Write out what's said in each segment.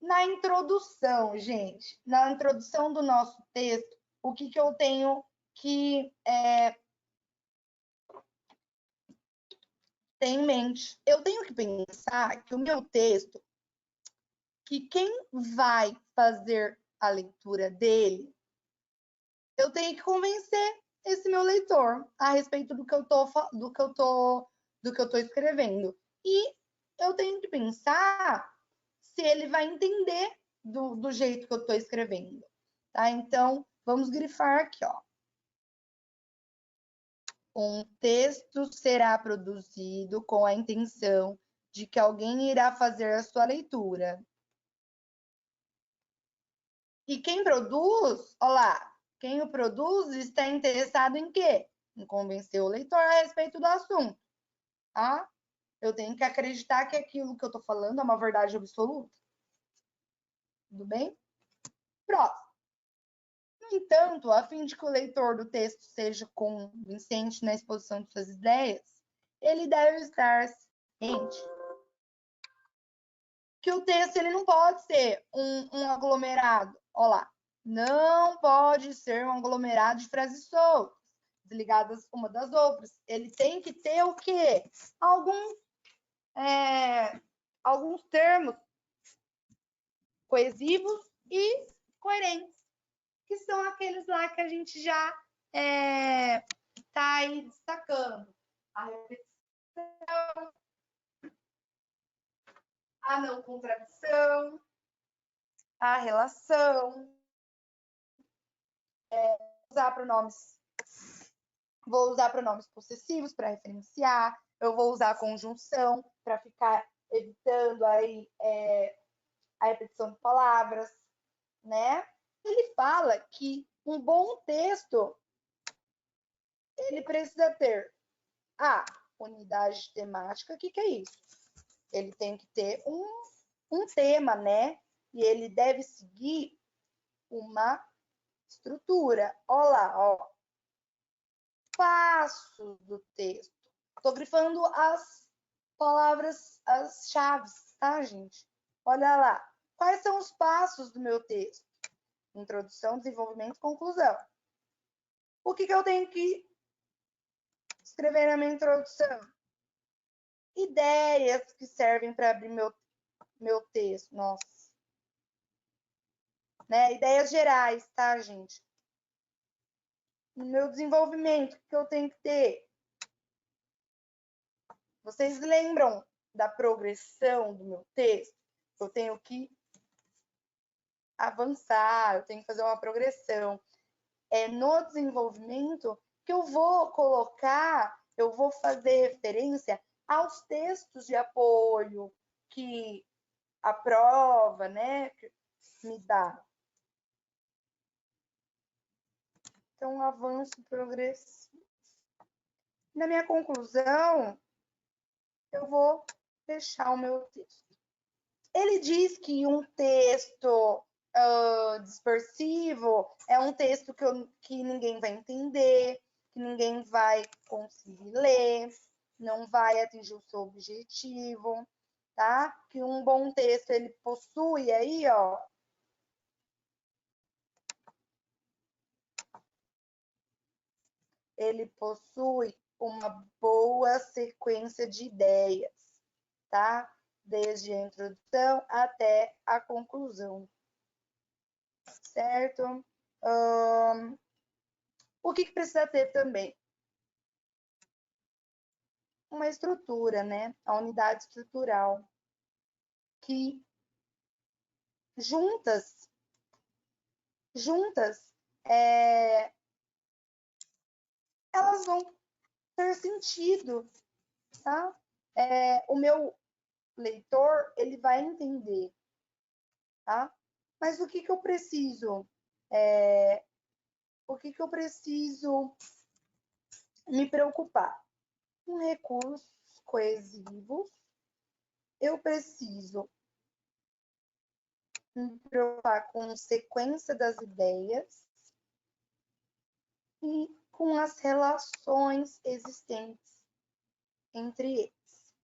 Na introdução, gente, na introdução do nosso texto, o que eu tenho que ter em mente? Eu tenho que pensar que o meu texto, que quem vai fazer a leitura dele, eu tenho que convencer esse meu leitor a respeito do que eu tô escrevendo. E eu tenho que pensar se ele vai entender do jeito que eu estou escrevendo, tá? Então, vamos grifar aqui, ó. Um texto será produzido com a intenção de que alguém irá fazer a sua leitura. E quem produz, olha lá, quem o produz está interessado em quê? Em convencer o leitor a respeito do assunto, tá? Eu tenho que acreditar que aquilo que eu estou falando é uma verdade absoluta. Tudo bem? Próximo. No entanto, a fim de que o leitor do texto seja convincente na exposição de suas ideias, ele deve estar ciente que o texto ele não pode ser um aglomerado. Olha lá, não pode ser um aglomerado de frases soltas, desligadas uma das outras. Ele tem que ter o quê? Alguns termos coesivos e coerentes, que são aqueles lá que a gente já está aí destacando. A repetição, a não contradição, a relação, vou usar pronomes possessivos para referenciar, eu vou usar a conjunção para ficar evitando aí a repetição de palavras, né? Ele fala que um bom texto ele precisa ter a unidade temática. O que é isso? Ele tem que ter um tema, né? E ele deve seguir uma estrutura. Olha lá, ó. Passos do texto. Estou grifando as palavras, as chaves, tá, gente? Olha lá. Quais são os passos do meu texto? Introdução, desenvolvimento, conclusão. O que eu tenho que escrever na minha introdução? Ideias que servem para abrir meu texto. Nossa. Né? Ideias gerais, tá, gente? No meu desenvolvimento, o que eu tenho que ter? Vocês lembram da progressão do meu texto? Eu tenho que avançar, eu tenho que fazer uma progressão. É no desenvolvimento que eu vou colocar, eu vou fazer referência aos textos de apoio que a prova, né, me dá. Então, avanço progressivo. Na minha conclusão, eu vou fechar o meu texto. Ele diz que um texto dispersivo é um texto que ninguém vai entender, que ninguém vai conseguir ler, não vai atingir o seu objetivo, tá? Que um bom texto, ele possui aí, ó, ele possui uma boa sequência de ideias, tá? Desde a introdução até a conclusão, certo? O que precisa ter também? Uma estrutura, né? A unidade estrutural, que juntas, elas vão ter sentido, tá? O meu leitor, ele vai entender, tá? Mas o que eu preciso? O que eu preciso me preocupar? Com recursos coesivos, eu preciso me preocupar com sequência das ideias e com as relações existentes entre eles.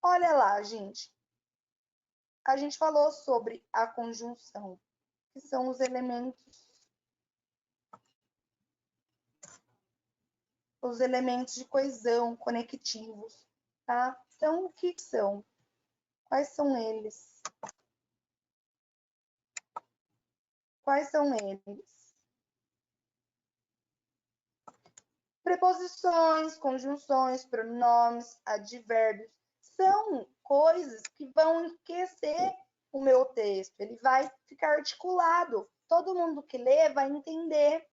Olha lá, gente. a gente falou sobre a conjunção, que são os elementos de coesão, conectivos, tá? Então, o que são? Quais são eles? Quais são eles? Preposições, conjunções, pronomes, advérbios, são coisas que vão enriquecer o meu texto. Ele vai ficar articulado. Todo mundo que lê vai entender.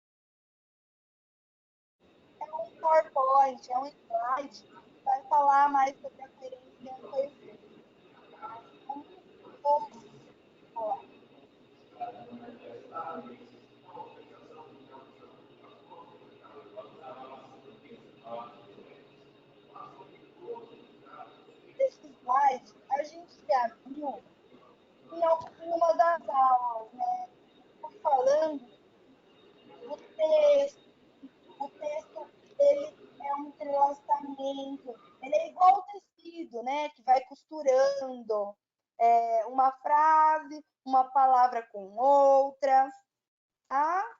É um PowerPoint, é um slide, vai falar mais sobre a coerência e a coesão. Esse slide a gente já viu em alguma das aulas, né? Fui falando do texto. O texto, ele é um entrelaçamento. Ele é igual ao tecido, né? Que vai costurando uma frase, uma palavra com outra, tá?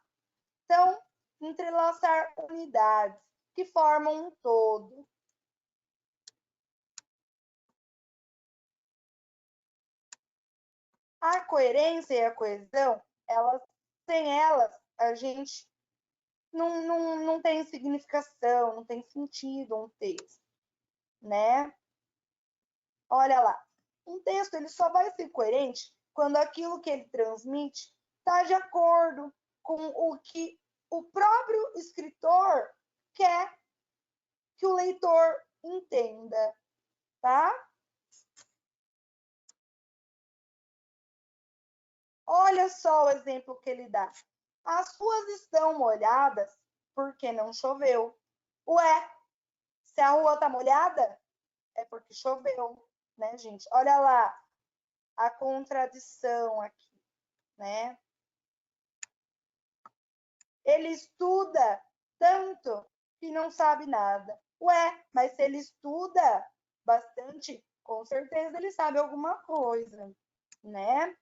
Então, entrelaçar unidades que formam um todo. A coerência e a coesão, sem elas, a gente não tem significação, não tem sentido um texto, né? Olha lá, um texto ele só vai ser coerente quando aquilo que ele transmite está de acordo com o que o próprio escritor quer que o leitor entenda, tá? Olha só o exemplo que ele dá. As ruas estão molhadas porque não choveu. Ué, se a rua está molhada, é porque choveu, né, gente? Olha lá a contradição aqui, né? Ele estuda tanto que não sabe nada. Ué, mas se ele estuda bastante, com certeza ele sabe alguma coisa, né?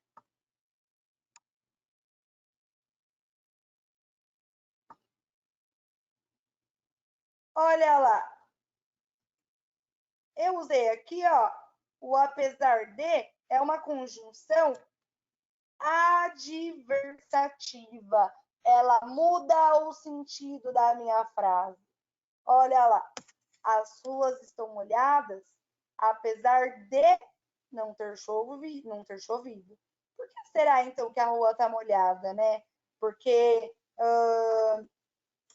Olha lá, eu usei aqui, ó, o apesar de é uma conjunção adversativa. Ela muda o sentido da minha frase. Olha lá, as ruas estão molhadas, apesar de não ter chovido. Por que será então que a rua está molhada, né? Porque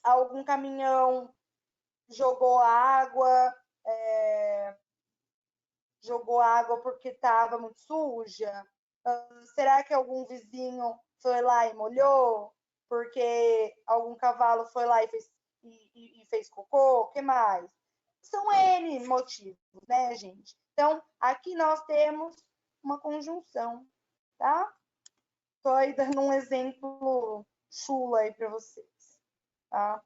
algum caminhão é, jogou água porque estava muito suja? Será que algum vizinho foi lá e molhou? Porque algum cavalo foi lá e fez cocô? O que mais? São N motivos, né, gente? Então, aqui nós temos uma conjunção, tá? Estou aí dando um exemplo chulo aí para vocês, tá?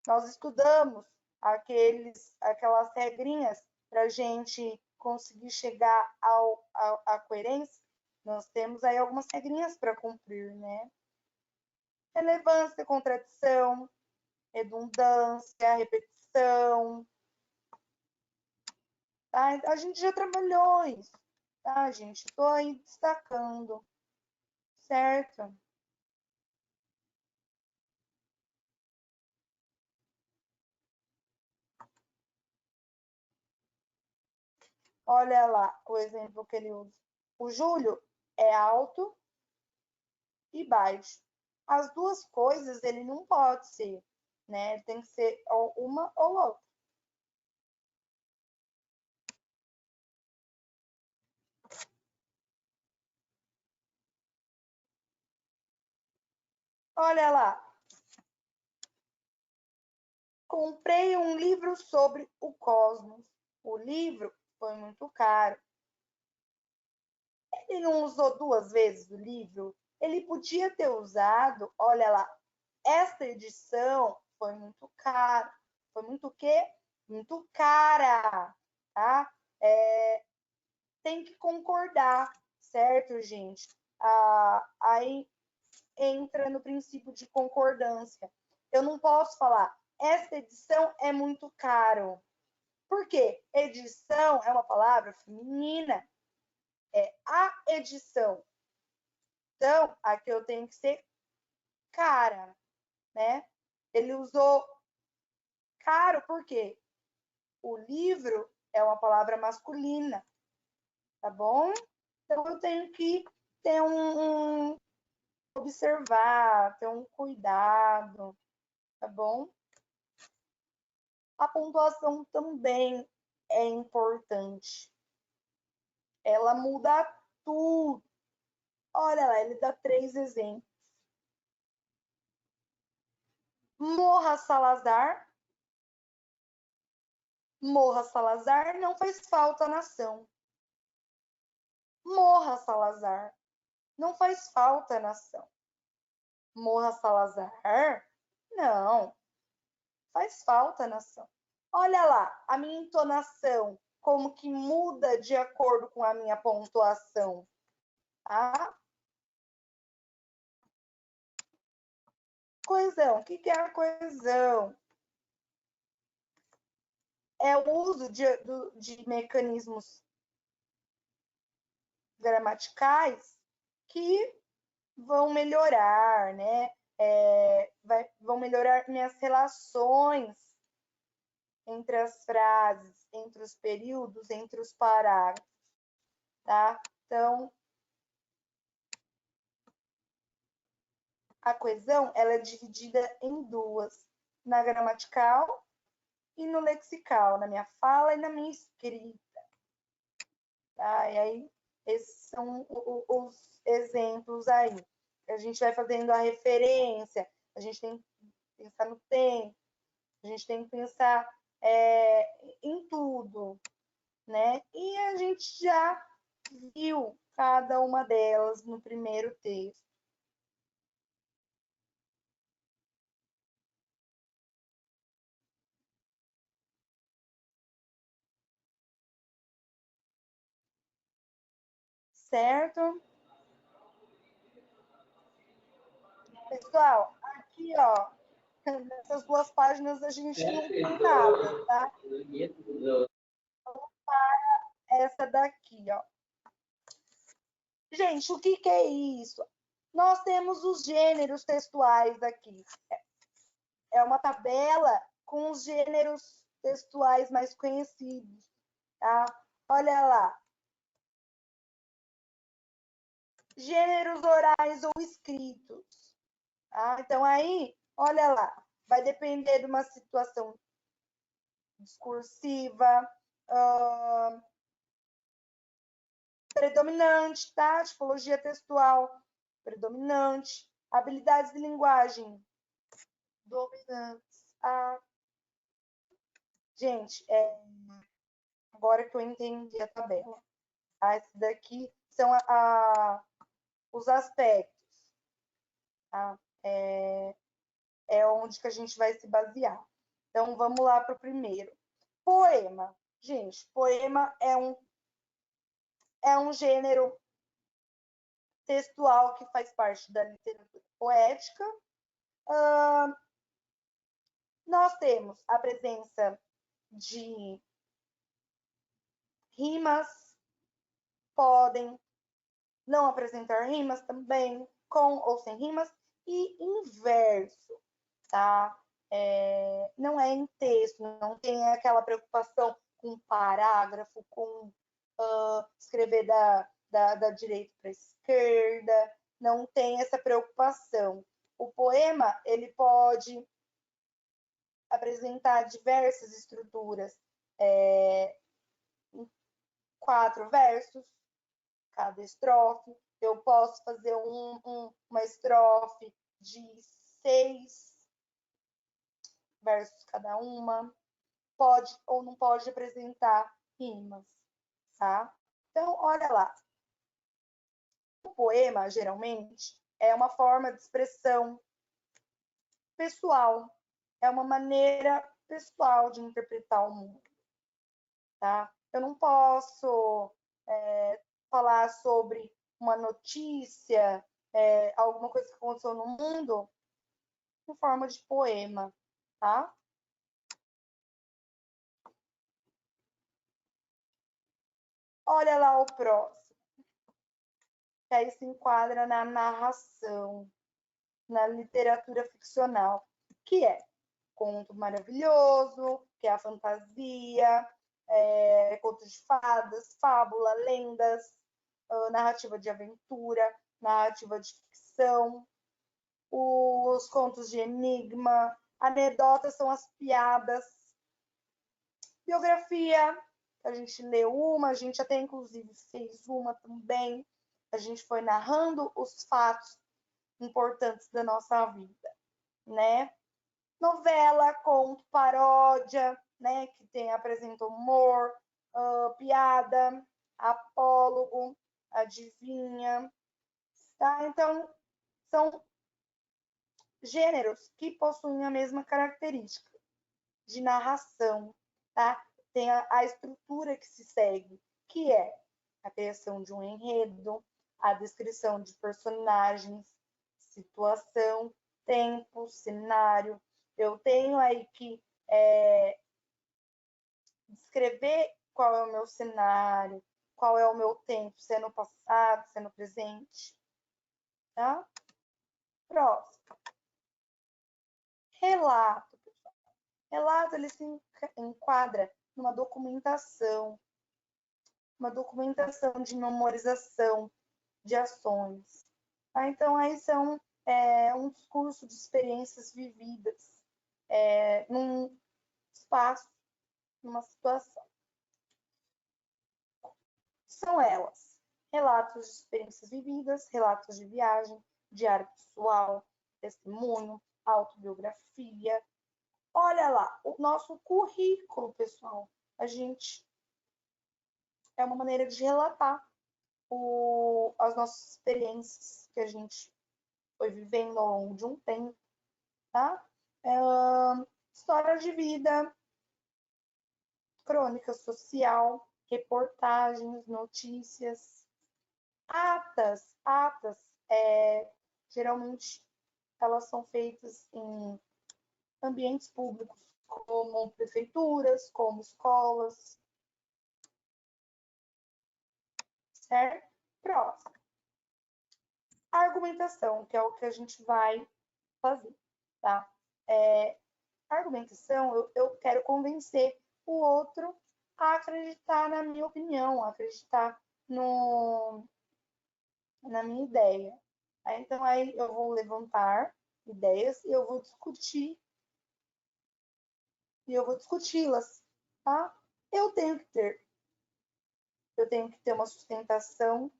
Nós estudamos aquelas regrinhas para a gente conseguir chegar à coerência. Nós temos aí algumas regrinhas para cumprir, né? Relevância, contradição, redundância, repetição. Tá? A gente já trabalhou isso, tá, gente? Estou aí destacando, certo? Olha lá o exemplo que ele usa. O Júlio é alto e baixo. As duas coisas ele não pode ser, né? Tem que ser uma ou outra. Olha lá. Comprei um livro sobre o cosmos. O livro foi muito caro. Ele não usou duas vezes o livro? Ele podia ter usado, olha lá, esta edição foi muito cara. Foi muito o quê? Muito cara, tá? tem que concordar, certo, gente? Aí entra no princípio de concordância. Eu não posso falar, essa edição é muito caro. Por quê? Edição é uma palavra feminina. É a edição. Então, aqui eu tenho que ser cara, né? Ele usou caro porque o livro é uma palavra masculina, tá bom? Então, eu tenho que ter observar, ter um cuidado, tá bom? A pontuação também é importante. Ela muda tudo. Olha lá, ele dá 3 exemplos. Morra Salazar. Morra Salazar, não faz falta na ação. Morra Salazar, não faz falta na ação. Morra Salazar, não, faz falta na ação. Olha lá, a minha entonação, como que muda de acordo com a minha pontuação. Tá? Coesão, o que é a coesão? É o uso de mecanismos gramaticais que vão melhorar, né? Vão melhorar minhas relações entre as frases, entre os períodos, entre os parágrafos, tá? Então, a coesão, ela é dividida em duas, na gramatical e no lexical, na minha fala e na minha escrita, tá? E aí, esses são os exemplos aí. A gente vai fazendo a referência, a gente tem que pensar no tempo, a gente tem que pensar em tudo, né? E a gente já viu cada uma delas no primeiro texto. Certo? Pessoal, aqui, ó, nessas 2 páginas a gente não tem nada, tá? Essa daqui, ó. Gente, o que é isso? Nós temos os gêneros textuais aqui. É uma tabela com os gêneros textuais mais conhecidos, tá? Olha lá. Gêneros orais ou escritos. Tá? Então, aí, olha lá, vai depender de uma situação discursiva, predominante, tá? Tipologia textual predominante, habilidades de linguagem dominantes. Gente, agora que eu entendi a tabela, esse daqui são os aspectos, tá? É onde que a gente vai se basear. Então, vamos lá para o primeiro. Poema. Gente, poema é um gênero textual que faz parte da literatura poética. Nós temos a presença de rimas, podem não apresentar rimas também, com ou sem rimas, e inverso, tá? Não é em texto, não tem aquela preocupação com parágrafo, com escrever da direita para a esquerda, não tem essa preocupação. O poema, ele pode apresentar diversas estruturas, 4 versos, cada estrofe. Eu posso fazer uma estrofe de 6 versos cada uma. Pode ou não pode apresentar rimas, tá? Então, olha lá. O poema, geralmente, é uma forma de expressão pessoal. É uma maneira pessoal de interpretar o mundo, tá? Eu não posso falar sobre uma notícia, alguma coisa que aconteceu no mundo, em forma de poema, tá? Olha lá o próximo, que aí se enquadra na narração, na literatura ficcional, que é conto maravilhoso, que é a fantasia, conto de fadas, fábula, lendas, narrativa de aventura, narrativa de ficção, os contos de enigma, anedotas são as piadas, biografia, a gente leu uma, a gente até inclusive fez uma também, a gente foi narrando os fatos importantes da nossa vida, né? Novela, conto, paródia, né? Que apresenta humor, piada, apólogo, adivinha, tá? Então, são gêneros que possuem a mesma característica de narração, tá? Tem a estrutura que se segue, que é a criação de um enredo, a descrição de personagens, situação, tempo, cenário. Eu tenho aí que descrever qual é o meu cenário, qual é o meu tempo, se é no passado, se é no presente, tá? Próximo. Relato. Relato, ele se enquadra numa documentação de memorização de ações. Tá? Então, aí são um discurso de experiências vividas num espaço, numa situação. São elas: relatos de experiências vividas, relatos de viagem, diário pessoal, testemunho, autobiografia. Olha lá, o nosso currículo, pessoal. A gente é uma maneira de relatar as nossas experiências que a gente foi vivendo ao longo de um tempo, tá? História de vida, crônica social, reportagens, notícias, atas, geralmente elas são feitas em ambientes públicos, como prefeituras, como escolas, certo? Próximo. Argumentação, que é o que a gente vai fazer, tá? Argumentação, eu quero convencer o outro a acreditar na minha opinião, a acreditar na minha ideia. Então, aí eu vou levantar ideias e eu vou discutir e eu vou discuti-las, tá? Eu tenho que ter uma sustentação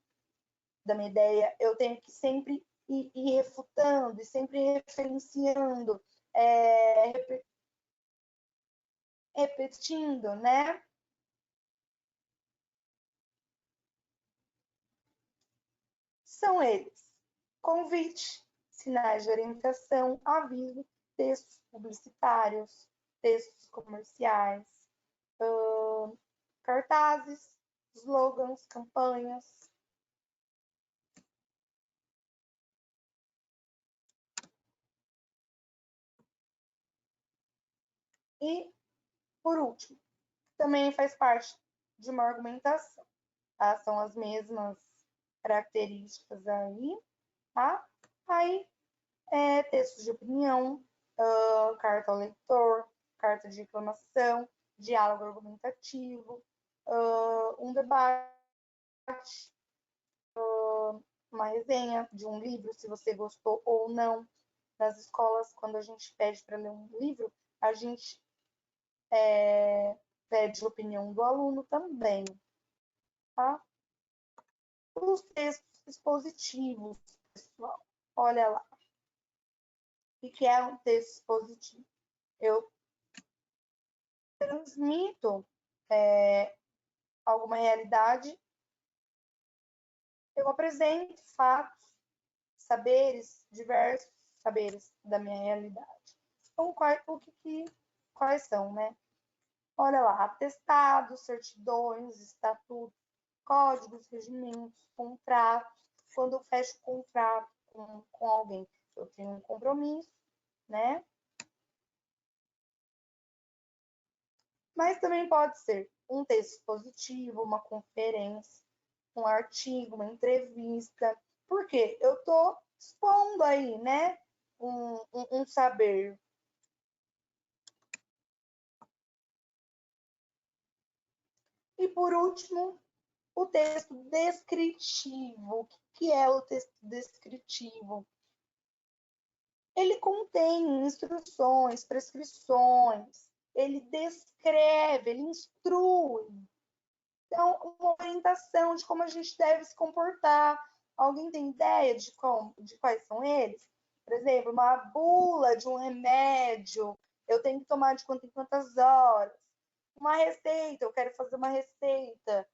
da minha ideia, eu tenho que sempre ir refutando e sempre referenciando, repetindo, né? São eles: convite, sinais de orientação, aviso, textos publicitários, textos comerciais, cartazes, slogans, campanhas. E, por último, também faz parte de uma argumentação, tá? São as mesmas características aí, tá? Aí, textos de opinião, carta ao leitor, carta de reclamação, diálogo argumentativo, um debate, uma resenha de um livro, se você gostou ou não. Nas escolas, quando a gente pede para ler um livro, a gente pede a opinião do aluno também, tá? Os textos expositivos, pessoal, olha lá. O que é um texto expositivo? Eu transmito alguma realidade, eu apresento fatos, saberes, diversos saberes da minha realidade. Então, quais são, né? Olha lá, atestados, certidões, estatutos, códigos, regimentos, contratos. Quando eu fecho contrato com alguém, eu tenho um compromisso, né? Mas também pode ser um texto expositivo, uma conferência, um artigo, uma entrevista. Por quê? Eu estou expondo aí, né? Um saber. E por último, o texto descritivo. O que é o texto descritivo? Ele contém instruções, prescrições, ele descreve, ele instrui. Então, uma orientação de como a gente deve se comportar. Alguém tem ideia de quais são eles? Por exemplo, uma bula de um remédio, eu tenho que tomar de quanto em quantas horas. Uma receita, eu quero fazer uma receita,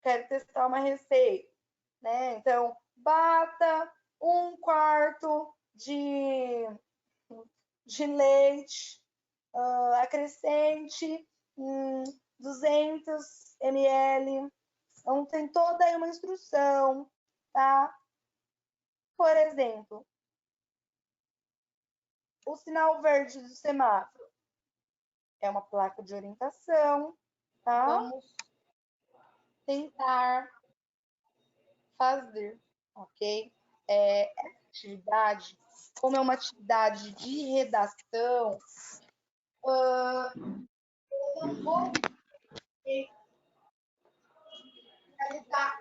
quero testar uma receita, né? Então, bata 1/4 de leite, acrescente 200 ml. Então, tem toda aí uma instrução, tá? Por exemplo, o sinal verde do semáforo é uma placa de orientação, tá? Vamos tentar fazer, ok? Essa atividade, como é uma atividade de redação, eu não vou realizar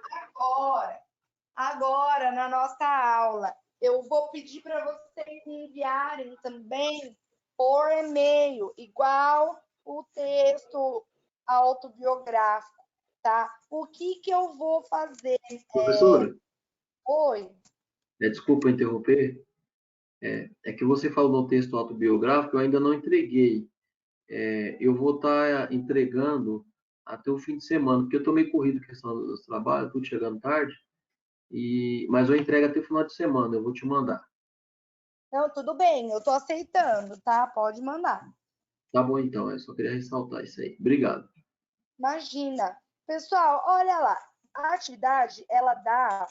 agora na nossa aula. Eu vou pedir para vocês enviarem também por e-mail, igual o texto autobiográfico, tá? O que eu vou fazer? Professora? Oi. Desculpa interromper. É que você falou no texto autobiográfico, eu ainda não entreguei. Eu vou estar entregando até o fim de semana, porque eu estou meio corrido com a questão dos trabalhos, tudo chegando tarde, mas eu entrego até o final de semana, eu vou te mandar. Não, tudo bem, eu estou aceitando, tá? Pode mandar. Tá bom, então, eu só queria ressaltar isso aí. Obrigado. Imagina. Pessoal, olha lá. A atividade, ela dá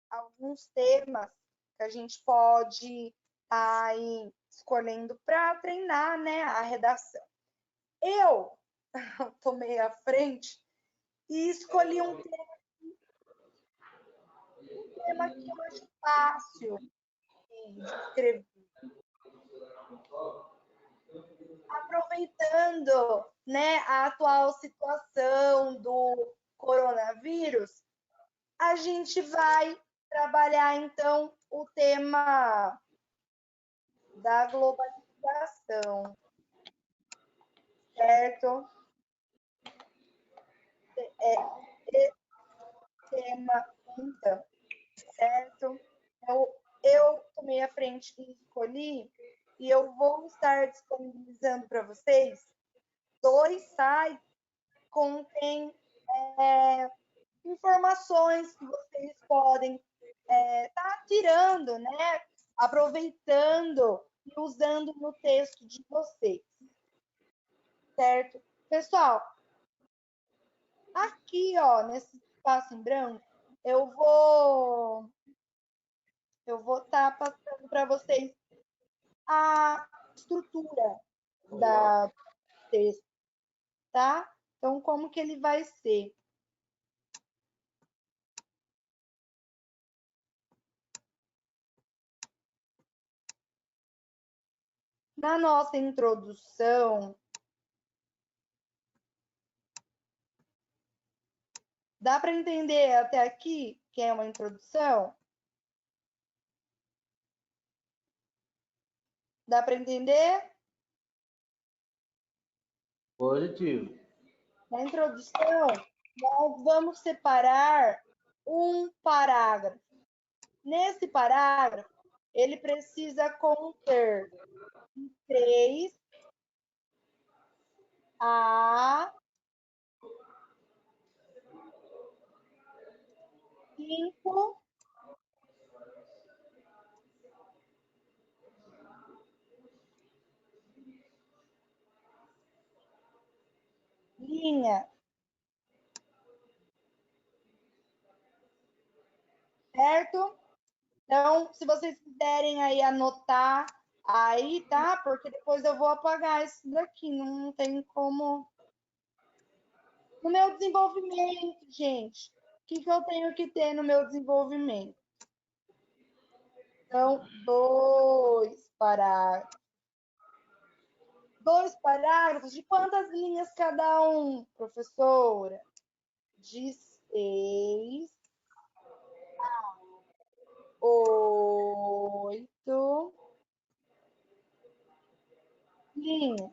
alguns temas que a gente pode estar aí escolhendo para treinar, né, a redação. Eu tomei a frente e escolhi um tema que eu acho fácil de escrever. Aproveitando, né, a atual situação do coronavírus, a gente vai trabalhar então o tema da globalização, certo? Esse tema, então, certo? Eu tomei a frente e escolhi, e eu vou estar disponibilizando para vocês 2 sites que contêm informações que vocês podem estar tirando, né? Aproveitando e usando no texto de vocês, certo? Pessoal, aqui, ó, nesse espaço em branco, eu vou estar passando para vocês a estrutura da texto, tá? Então, como que ele vai ser? Na nossa introdução, dá para entender até aqui que é uma introdução? Dá para entender? Positivo. Na introdução, nós vamos separar um parágrafo. Nesse parágrafo, ele precisa conter 3 a 5 . linha. Certo? Então, se vocês quiserem aí anotar aí, tá? Porque depois eu vou apagar isso daqui, não tem como. No meu desenvolvimento, gente, o que eu tenho que ter no meu desenvolvimento? Então, 2 parágrafos. 2 parágrafos de quantas linhas cada um, professora? De 6 a 8 linhas.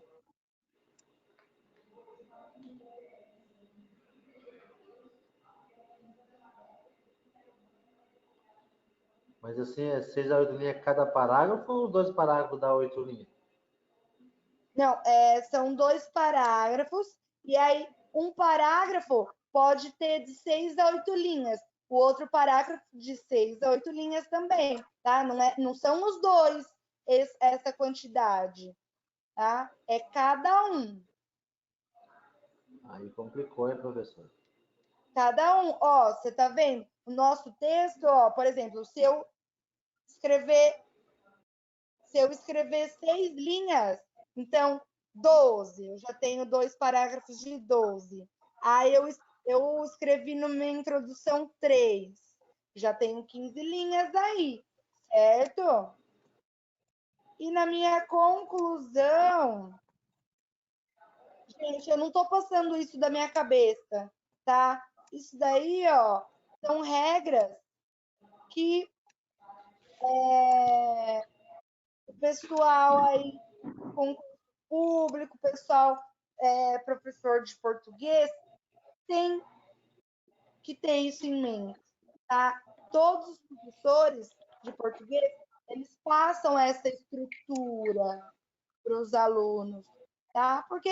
Mas assim, é 6 a 8 linhas cada parágrafo ou 2 parágrafos dá 8 linhas? Não, são 2 parágrafos, e aí um parágrafo pode ter de 6 a 8 linhas, o outro parágrafo de 6 a 8 linhas também, tá? Não são os dois essa quantidade, tá? É cada um. Aí complicou, hein, professor? Cada um, ó, você tá vendo? O nosso texto, ó, por exemplo, se eu escrever 6 linhas, então 12, eu já tenho 2 parágrafos de 12. Aí eu escrevi na minha introdução 3, já tenho 15 linhas aí, certo? E na minha conclusão, gente, eu não estou passando isso da minha cabeça, tá? Isso daí, ó, são regras que o pessoal aí, concurso público, pessoal professor de português, tem que ter isso em mente, tá? Todos os professores de português, eles passam essa estrutura para os alunos, tá? Porque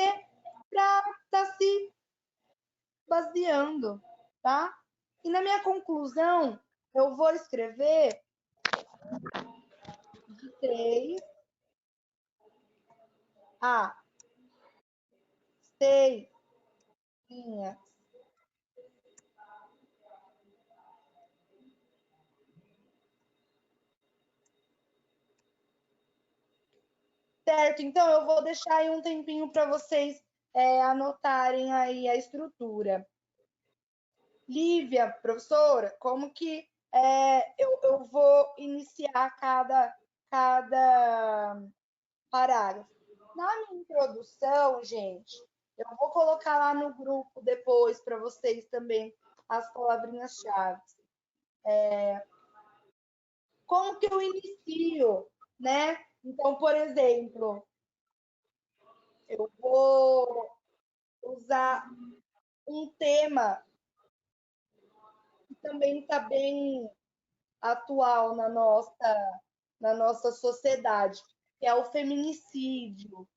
para estar se baseando, tá? E na minha conclusão, eu vou escrever de 3 a 6 linhas. Certo, então eu vou deixar aí um tempinho para vocês anotarem aí a estrutura. Lívia, professora, como que eu vou iniciar cada parágrafo? Na minha introdução, gente, eu vou colocar lá no grupo depois para vocês também as palavrinhas-chave. Como que eu inicio, né? Então, por exemplo, eu vou usar um tema que também está bem atual na nossa sociedade, que é o feminicídio. O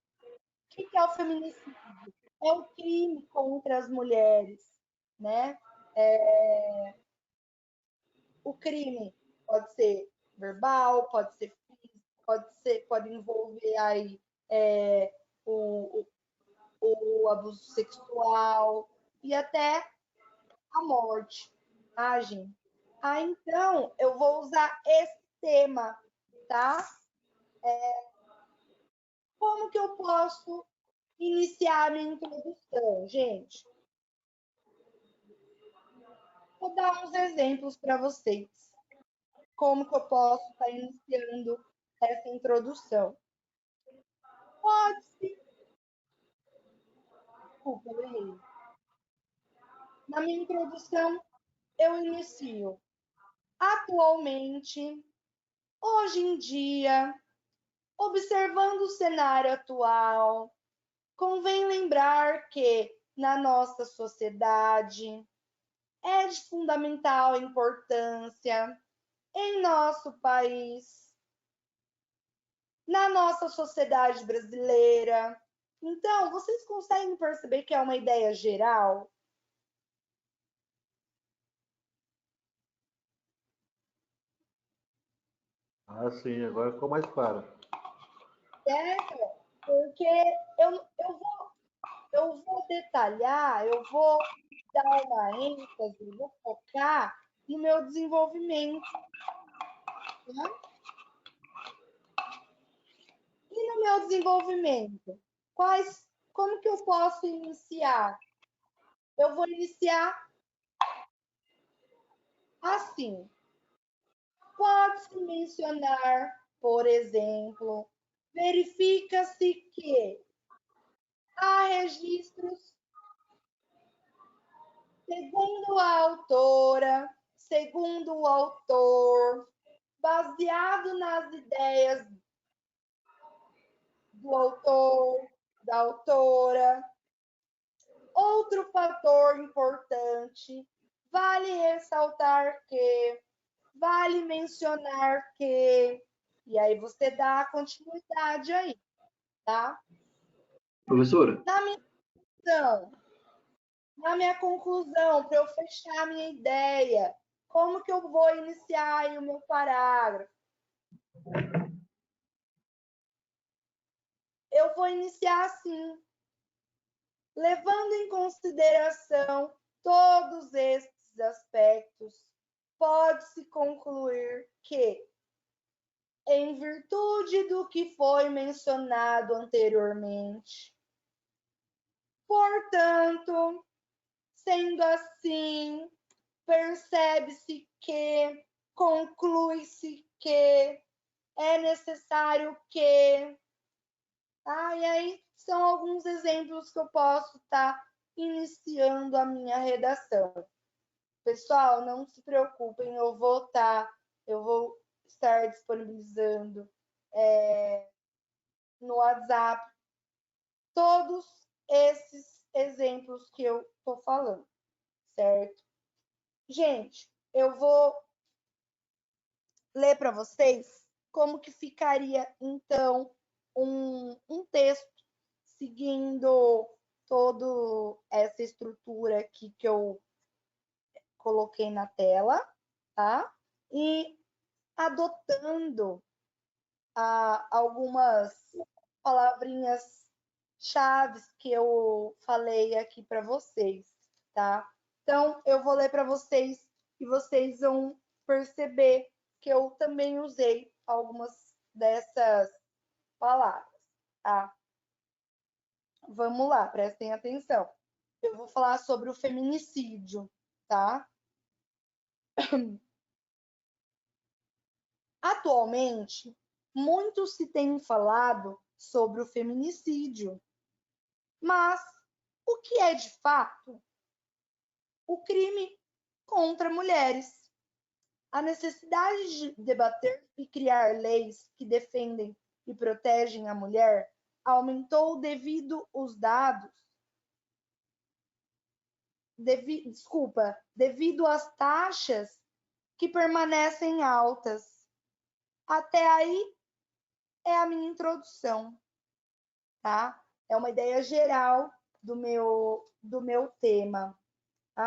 que é o feminicídio? É o crime contra as mulheres, né? O crime pode ser verbal, pode ser físico, pode envolver aí o, o abuso sexual e até a morte, tá, gente? Então, eu vou usar esse tema, tá? Como que eu posso iniciar a minha introdução, gente? Vou dar uns exemplos para vocês. Como que eu posso estar iniciando essa introdução? Pode-se. Desculpa, eu errei. Na minha introdução, eu inicio. Atualmente, hoje em dia, observando o cenário atual, convém lembrar que, na nossa sociedade, é de fundamental importância em nosso país, na nossa sociedade brasileira. Então, vocês conseguem perceber que é uma ideia geral? Ah, sim, agora ficou mais claro. Certo? Porque eu vou detalhar, eu vou dar uma ênfase, vou focar no meu desenvolvimento. Né? E no meu desenvolvimento, como que eu posso iniciar? Eu vou iniciar assim. Pode-se mencionar, por exemplo, verifica-se que há registros, segundo a autora, segundo o autor, baseado nas ideias do autor, da autora. Outro fator importante, vale ressaltar que, vale mencionar que, e aí você dá a continuidade aí, tá? Professora? Na minha conclusão, para eu fechar a minha ideia, como que eu vou iniciar aí o meu parágrafo? Eu vou iniciar assim, levando em consideração todos estes aspectos, pode-se concluir que, em virtude do que foi mencionado anteriormente, portanto, sendo assim, percebe-se que, conclui-se que, é necessário que. E aí são alguns exemplos que eu posso estar iniciando a minha redação. Pessoal, não se preocupem, eu vou estar disponibilizando no WhatsApp todos esses exemplos que eu estou falando, certo? Gente, eu vou ler para vocês como que ficaria, então, um texto seguindo toda essa estrutura aqui que eu coloquei na tela, tá? E adotando algumas palavrinhas chaves que eu falei aqui para vocês, tá? Então, eu vou ler para vocês e vocês vão perceber que eu também usei algumas dessas palavras, tá? Vamos lá, prestem atenção. Eu vou falar sobre o feminicídio, tá? Atualmente, muito se tem falado sobre o feminicídio, mas o que é de fato o crime contra mulheres? A necessidade de debater e criar leis que defendem e protegem a mulher aumentou devido os dados, devido às taxas que permanecem altas. Até aí é a minha introdução, tá? É uma ideia geral do meu tema.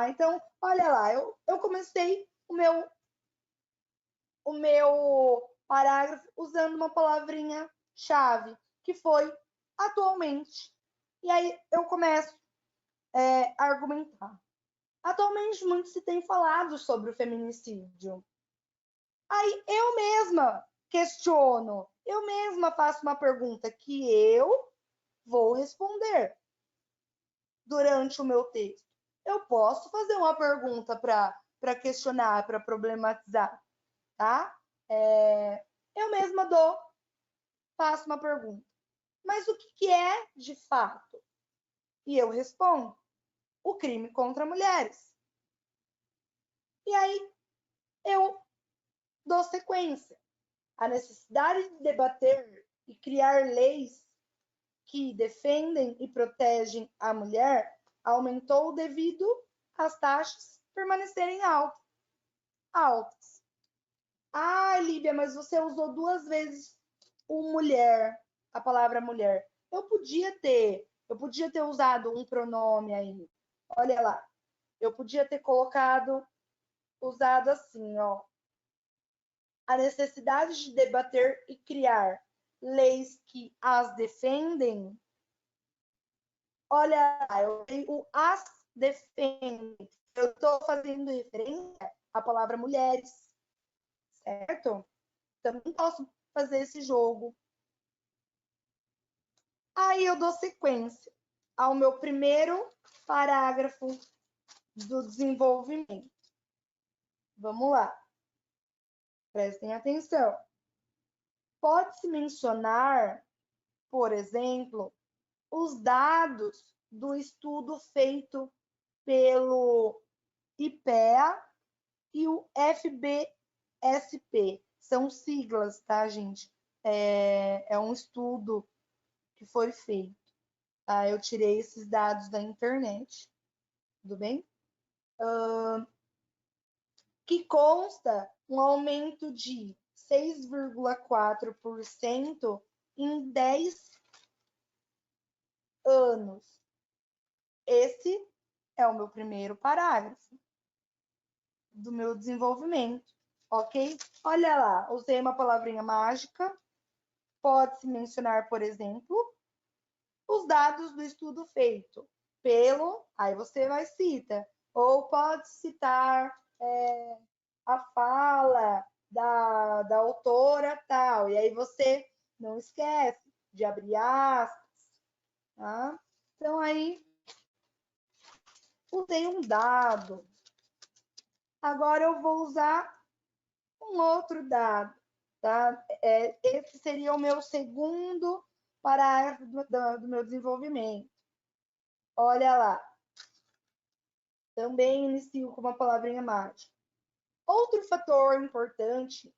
Então, olha lá, eu comecei o meu parágrafo usando uma palavrinha-chave, que foi atualmente. E aí eu começo a argumentar. Atualmente, muito se tem falado sobre o feminicídio. Aí eu mesma questiono, eu mesma faço uma pergunta que eu vou responder durante o meu texto. Eu posso fazer uma pergunta para questionar, para problematizar, tá? Eu mesma faço uma pergunta. Mas o que é de fato? E eu respondo: o crime contra mulheres. E aí eu dou sequência. A necessidade de debater e criar leis que defendem e protegem a mulher aumentou devido às taxas permanecerem altas. Líbia, mas você usou 2 vezes mulher, a palavra mulher. Eu podia ter usado um pronome aí. Olha lá. Eu podia ter usado assim, ó. A necessidade de debater e criar leis que as defendem Olha lá, eu tenho o as defende. Eu estou fazendo referência à palavra mulheres, certo? Também posso fazer esse jogo. Aí eu dou sequência ao meu primeiro parágrafo do desenvolvimento. Vamos lá. Prestem atenção. Pode-se mencionar, por exemplo, os dados do estudo feito pelo IPEA e o FBSP. São siglas, tá, gente? É um estudo que foi feito. Tá? Eu tirei esses dados da internet, tudo bem? Que consta um aumento de 6,4% em 10 anos. Esse é o meu primeiro parágrafo do meu desenvolvimento, ok? Olha lá, usei uma palavrinha mágica. Pode-se mencionar, por exemplo, os dados do estudo feito pelo, aí você vai citar, ou pode citar a fala da autora tal, e aí você não esquece de abrir aspas, tá? Então aí usei um dado. Agora eu vou usar um outro dado, tá? Esse seria o meu segundo parágrafo do meu desenvolvimento. Olha lá. Também inicio com uma palavrinha mágica. Outro fator importante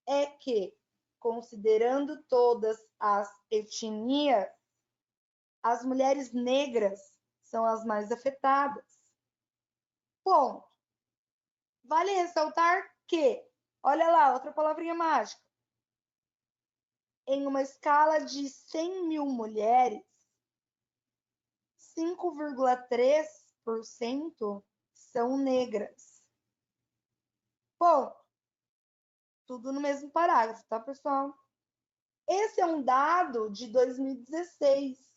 é que, considerando todas as etnias, as mulheres negras são as mais afetadas. Ponto. Vale ressaltar que, olha lá, outra palavrinha mágica. Em uma escala de 100 mil mulheres, 5,3% são negras. Ponto. Tudo no mesmo parágrafo, tá, pessoal? Esse é um dado de 2016,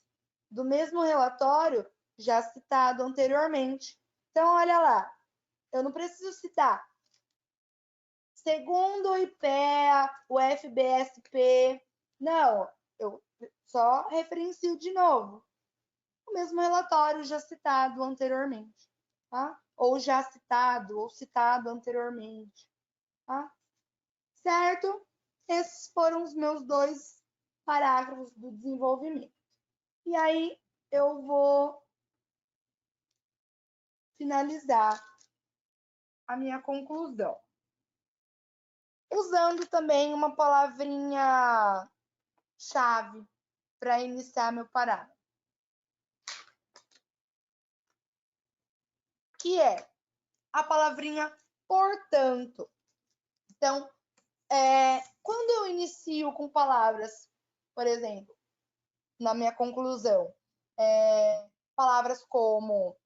do mesmo relatório já citado anteriormente. Então, olha lá, eu não preciso citar. Segundo o IPEA, o FBSP, não, eu só referencio de novo o mesmo relatório já citado anteriormente, tá? Ou já citado, ou citado anteriormente, tá? Certo? Esses foram os meus dois parágrafos do desenvolvimento. E aí eu vou finalizar a minha conclusão. Usando também uma palavrinha chave para iniciar meu parágrafo. Que é a palavrinha portanto. Então, quando eu inicio com palavras, por exemplo, na minha conclusão, palavras como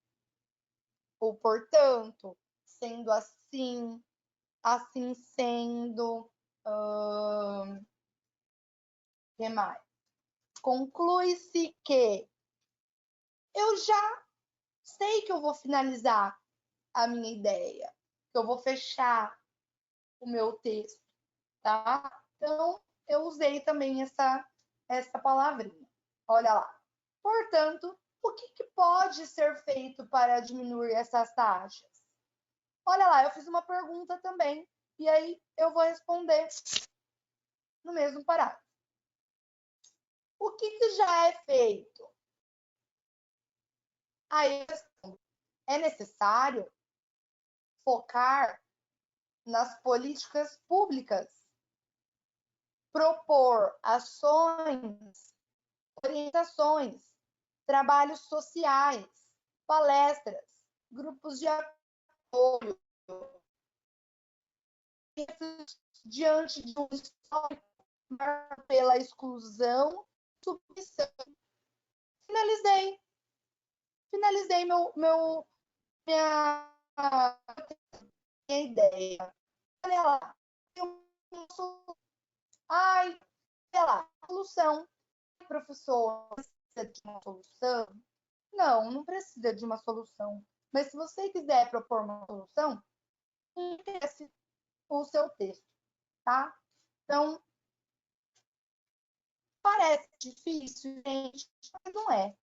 o portanto, sendo assim, assim sendo, que mais? Conclui-se que eu já sei que eu vou finalizar a minha ideia, que eu vou fechar o meu texto, tá? Então, eu usei também essa palavrinha. Olha lá. Portanto, o que pode ser feito para diminuir essas taxas? Olha lá, eu fiz uma pergunta também, e aí eu vou responder no mesmo parágrafo. O que já é feito? Aí é necessário focar nas políticas públicas, propor ações, orientações, trabalhos sociais, palestras, grupos de apoio, diante de um histórico pela exclusão, submissão. Finalizei minha ideia. Olha lá, ai, sei lá, solução. Professor, precisa de uma solução? Não precisa de uma solução. Mas se você quiser propor uma solução, interesse o seu texto, tá? Então, parece difícil, gente, mas não é.